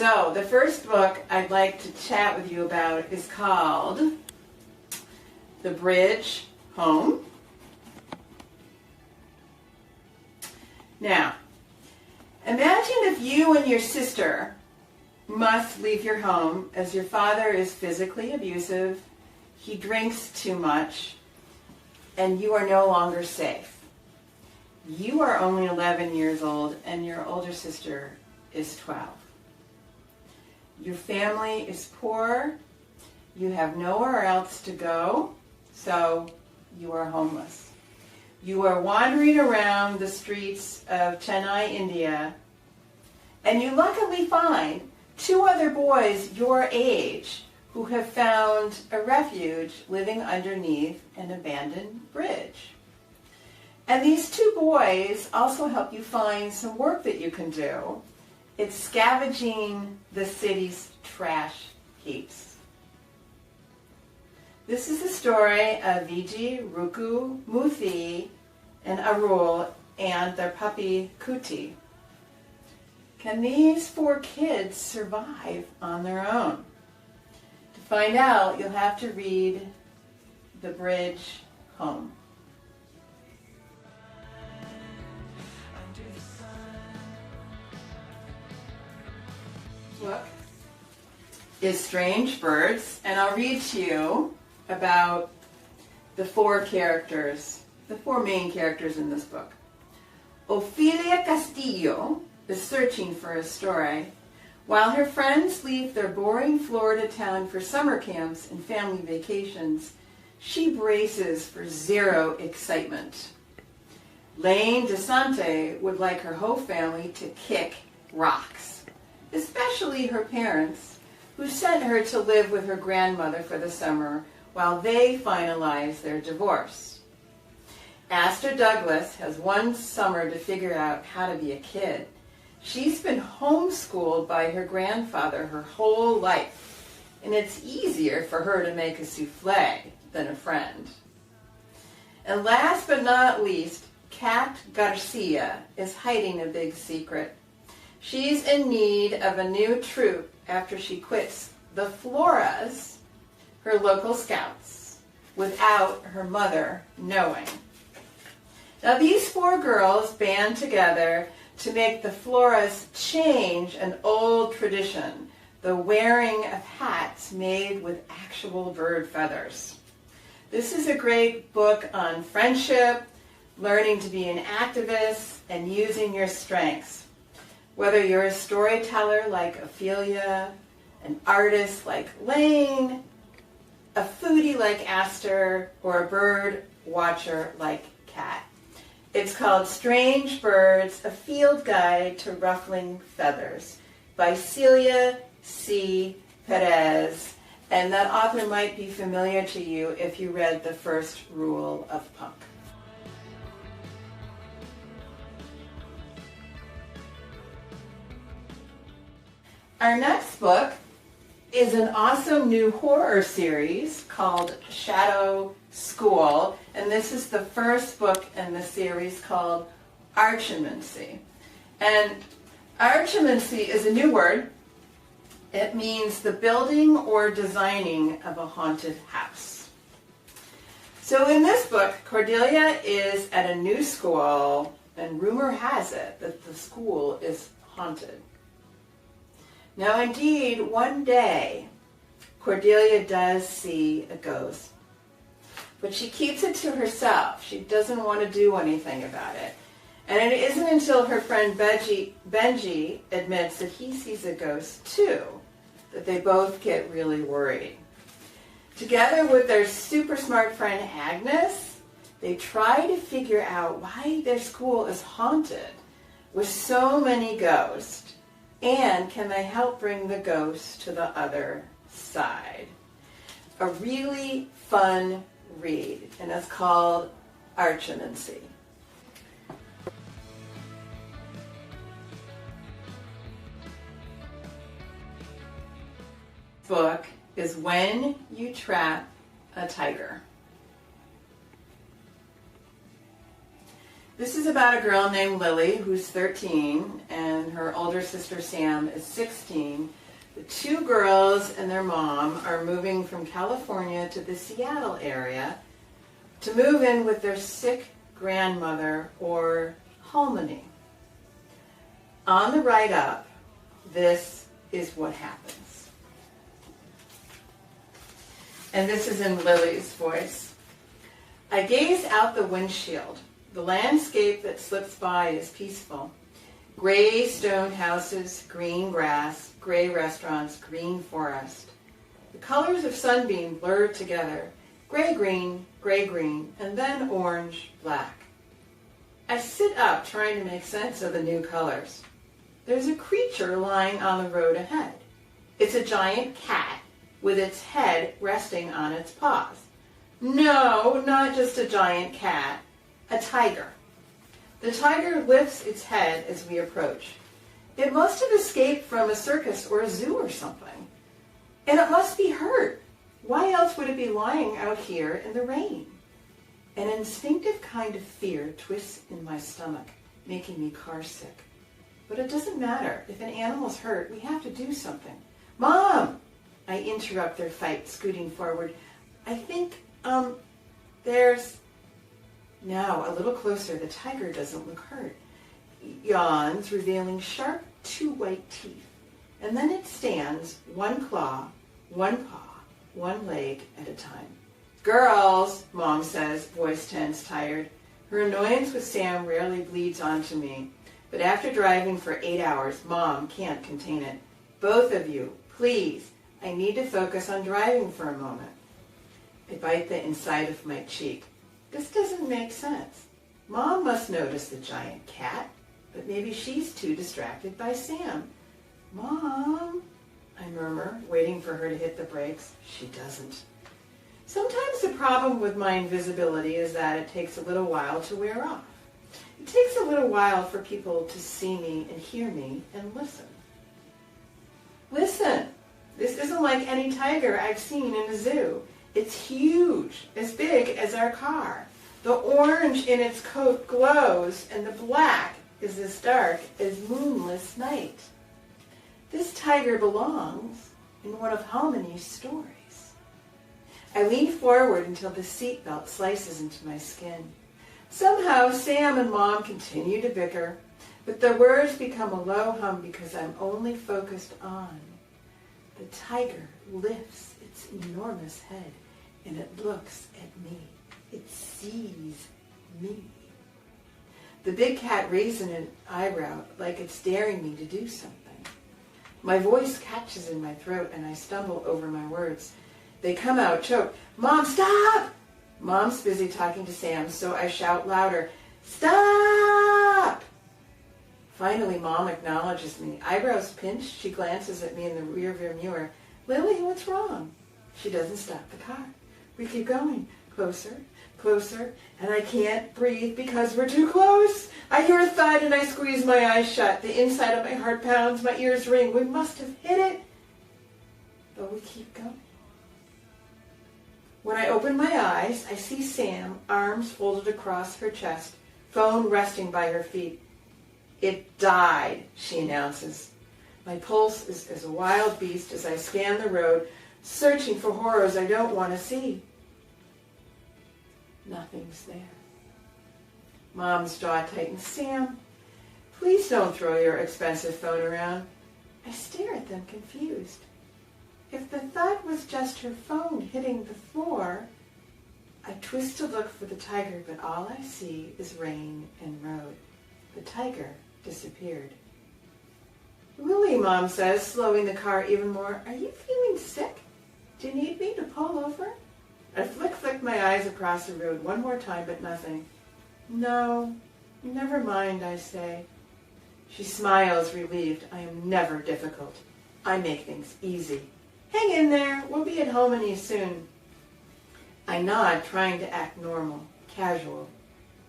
So the first book I'd like to chat with you about is called The Bridge Home. Now, imagine if you and your sister must leave your home as your father is physically abusive, he drinks too much, and you are no longer safe. You are only 11 years old and your older sister is 12. Your family is poor, you have nowhere else to go, so you are homeless. You are wandering around the streets of Chennai, India, and you luckily find two other boys your age who have found a refuge living underneath an abandoned bridge. And these two boys also help you find some work that you can do. It's scavenging the city's trash heaps. This is the story of Vijay, Ruku, Muthi, and Arul, and their puppy Kuti. Can these 4 kids survive on their own? To find out, you'll have to read The Bridge Home. Book is Strange Birds, and I'll read to you about the 4 characters, the 4 main characters in this book. Ophelia Castillo is searching for a story. While her friends leave their boring Florida town for summer camps and family vacations, she braces for zero excitement. Lane DeSante would like her whole family to kick rocks, especially her parents, who sent her to live with her grandmother for the summer while they finalize their divorce. Aster Douglas has one summer to figure out how to be a kid. She's been homeschooled by her grandfather her whole life, and it's easier for her to make a souffle than a friend. And last but not least, Kat Garcia is hiding a big secret. She's in need of a new troop after she quits the Floras, her local scouts, without her mother knowing. Now these 4 girls band together to make the Floras change an old tradition, the wearing of hats made with actual bird feathers. This is a great book on friendship, learning to be an activist, and using your strengths. Whether you're a storyteller like Ophelia, an artist like Lane, a foodie like Aster, or a bird watcher like Kat. It's called Strange Birds, A Field Guide to Ruffling Feathers by Celia C. Perez. And that author might be familiar to you if you read The First Rule of Punk. Our next book is an awesome new horror series called Shadow School, and this is the first book in the series called Archimancy. And archimancy is a new word. It means the building or designing of a haunted house. So in this book, Cordelia is at a new school, and rumor has it that the school is haunted. Now indeed, one day, Cordelia does see a ghost. But she keeps it to herself. She doesn't want to do anything about it. And it isn't until her friend Benji admits that he sees a ghost too, that they both get really worried. Together with their super smart friend Agnes, they try to figure out why their school is haunted with so many ghosts, and can they help bring the ghosts to the other side. A really fun read, and it's called Archimancy. Book is When You Trap a Tiger. This is about a girl named Lily who's 13 and her older sister Sam is 16. The two girls and their mom are moving from California to the Seattle area to move in with their sick grandmother or Halmony. On the ride up, this is what happens. And this is in Lily's voice. I gaze out the windshield. The landscape that slips by is peaceful. Gray stone houses, green grass, gray restaurants, green forest. The colors of sunbeam blur together. Gray, green, and then orange, black. I sit up trying to make sense of the new colors. There's a creature lying on the road ahead. It's a giant cat with its head resting on its paws. No, not just a giant cat, a tiger. The tiger lifts its head as we approach. It must have escaped from a circus or a zoo or something. And it must be hurt. Why else would it be lying out here in the rain? An instinctive kind of fear twists in my stomach, making me car sick. But it doesn't matter. If an animal's hurt, we have to do something. Mom! I interrupt their fight, scooting forward. I think, there's... Now, a little closer, the tiger doesn't look hurt. It yawns, revealing sharp, two white teeth. And then it stands, one claw, one paw, one leg at a time. Girls, Mom says, voice tense, tired. Her annoyance with Sam rarely bleeds onto me. But after driving for 8 hours, Mom can't contain it. Both of you, please, I need to focus on driving for a moment. I bite the inside of my cheek. This doesn't make sense. Mom must notice the giant cat, but maybe she's too distracted by Sam. Mom, I murmur, waiting for her to hit the brakes. She doesn't. Sometimes the problem with my invisibility is that it takes a little while to wear off. It takes a little while for people to see me and hear me and listen. Listen, this isn't like any tiger I've seen in a zoo. It's huge, as big as our car. The orange in its coat glows, and the black is as dark as moonless night. This tiger belongs in one of Halmony's stories. I lean forward until the seatbelt slices into my skin. Somehow, Sam and Mom continue to bicker, but the words become a low hum because I'm only focused on. The tiger lifts its enormous head, and it looks at me. It sees me. The big cat raises an eyebrow like it's daring me to do something. My voice catches in my throat, and I stumble over my words. They come out choked. Mom, stop! Mom's busy talking to Sam, so I shout louder, stop! Finally, Mom acknowledges me. Eyebrows pinched, she glances at me in the rearview mirror. Lily, what's wrong? She doesn't stop the car. We keep going. Closer, closer, and I can't breathe because we're too close. I hear a thud and I squeeze my eyes shut. The inside of my heart pounds, my ears ring. We must have hit it. But we keep going. When I open my eyes, I see Sam, arms folded across her chest, phone resting by her feet. It died, she announces. My pulse is as a wild beast as I scan the road, searching for horrors I don't want to see. Nothing's there. Mom's jaw tightens. Sam, please don't throw your expensive phone around. I stare at them confused. If the thud was just her phone hitting the floor, I twist to look for the tiger, but all I see is rain and road. The tiger disappeared. Lily, Mom says, slowing the car even more, are you feeling sick? Do you need me to pull over? I flick my eyes across the road one more time, but nothing. No, never mind, I say. She smiles, relieved. I am never difficult. I make things easy. Hang in there. We'll be at Halmony soon. I nod, trying to act normal, casual,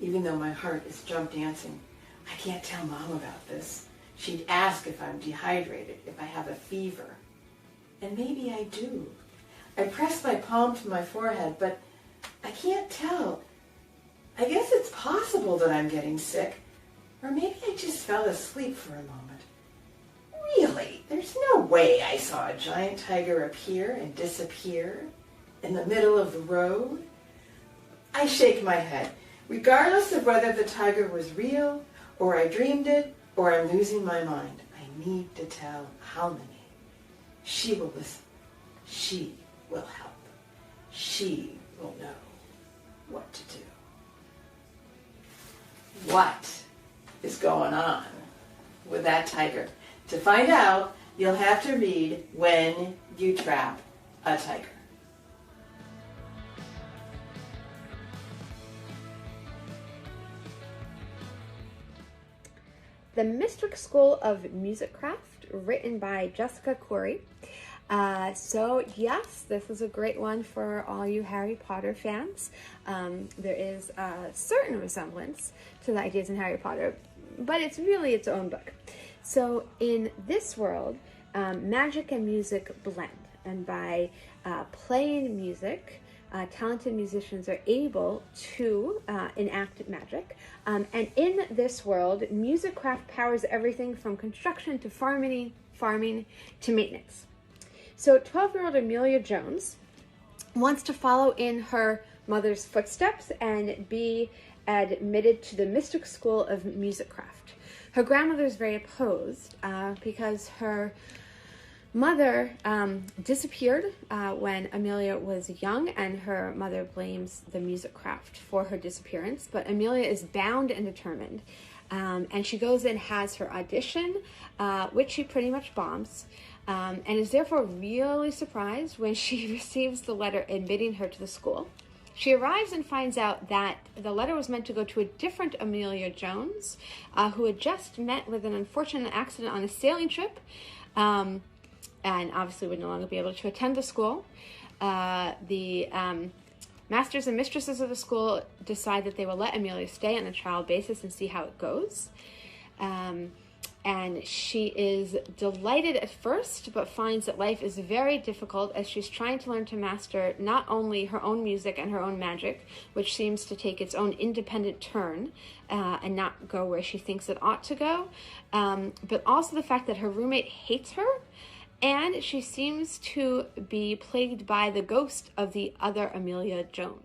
even though my heart is jump dancing. I can't tell Mom about this. She'd ask if I'm dehydrated, if I have a fever. And maybe I do. I press my palm to my forehead, but I can't tell. I guess it's possible that I'm getting sick. Or maybe I just fell asleep for a moment. Really? There's no way I saw a giant tiger appear and disappear in the middle of the road. I shake my head. Regardless of whether the tiger was real, or I dreamed it, or I'm losing my mind, I need to tell Halmini. She will listen. She will help. She will know what to do. What is going on with that tiger? To find out, you'll have to read When You Trap a Tiger. The Mystic School of Musicraft, written by Jessica Corey. So yes, this is a great one for all you Harry Potter fans. There is a certain resemblance to the ideas in Harry Potter, but it's really its own book. So in this world, magic and music blend, and by playing music, talented musicians are able to enact magic. And in this world, Musicraft powers everything from construction to farming to maintenance. So 12-year-old Amelia Jones wants to follow in her mother's footsteps and be admitted to the Mystic School of Musicraft. Her grandmother is very opposed because her mother disappeared when Amelia was young, and her mother blames the Musicraft for her disappearance. But Amelia is bound and determined, and she goes and has her audition, which she pretty much bombs, and is therefore really surprised when she receives the letter admitting her to the school. She arrives and finds out that the letter was meant to go to a different Amelia Jones, who had just met with an unfortunate accident on a sailing trip, and obviously would no longer be able to attend the school. The masters and mistresses of the school decide that they will let Amelia stay on a trial basis and see how it goes. And she is delighted at first, but finds that life is very difficult as she's trying to learn to master not only her own music and her own magic, which seems to take its own independent turn and not go where she thinks it ought to go, but also the fact that her roommate hates her, and she seems to be plagued by the ghost of the other Amelia Jones.